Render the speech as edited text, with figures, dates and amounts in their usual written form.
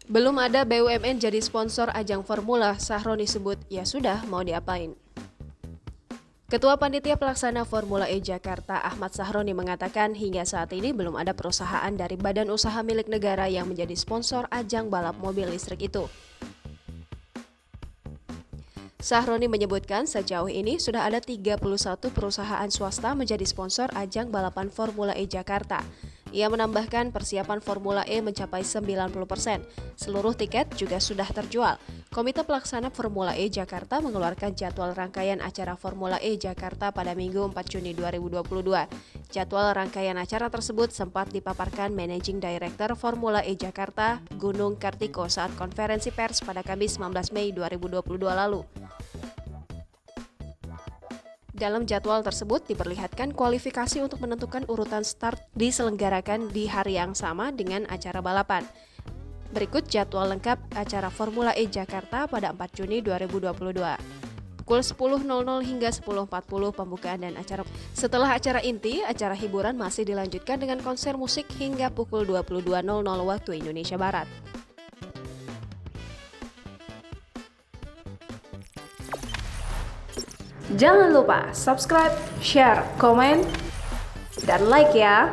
Belum ada BUMN jadi sponsor ajang Formula, Sahroni sebut, ya sudah, mau diapain. Ketua Panitia Pelaksana Formula E Jakarta Ahmad Sahroni mengatakan hingga saat ini belum ada perusahaan dari badan usaha milik negara yang menjadi sponsor ajang balap mobil listrik itu. Sahroni menyebutkan sejauh ini sudah ada 31 perusahaan swasta menjadi sponsor ajang balapan Formula E Jakarta. Ia menambahkan persiapan Formula E mencapai 90%. Seluruh tiket juga sudah terjual. Komite Pelaksana Formula E Jakarta mengeluarkan jadwal rangkaian acara Formula E Jakarta pada Minggu 4 Juni 2022. Jadwal rangkaian acara tersebut sempat dipaparkan Managing Director Formula E Jakarta, Gunung Kartiko saat konferensi pers pada Kamis 19 Mei 2022 lalu. Dalam jadwal tersebut diperlihatkan kualifikasi untuk menentukan urutan start diselenggarakan di hari yang sama dengan acara balapan. Berikut jadwal lengkap acara Formula E Jakarta pada 4 Juni 2022. Pukul 10.00 hingga 10.40 pembukaan dan acara. Setelah acara inti, acara hiburan masih dilanjutkan dengan konser musik hingga pukul 22.00 waktu Indonesia Barat. Jangan lupa subscribe, share, komen, dan like ya!